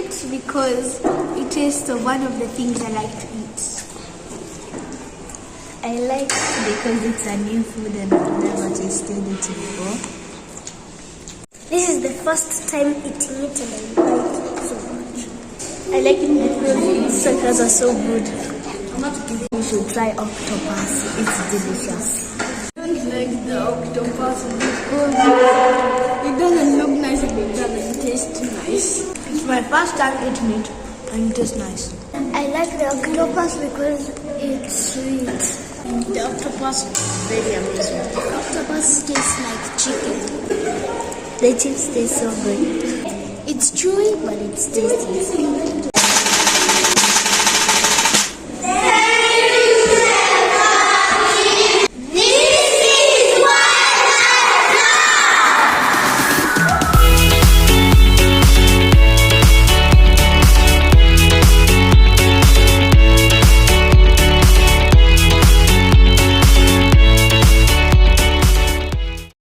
it because it tastes of one of the things I like to eat. I like it because it's a new food and I've never tasted it before. This is the first time eating it and I like it so much. I like it because its suckers are so good. You should try octopus. It's delicious. I don't like the octopus because it doesn't look nice and it doesn't taste nice. It's my first time eating it and it tastes nice. I like the octopus because it's sweet. The octopus is very amazing. The octopus tastes like chicken. The chips taste so good. It's chewy, but it's tasty.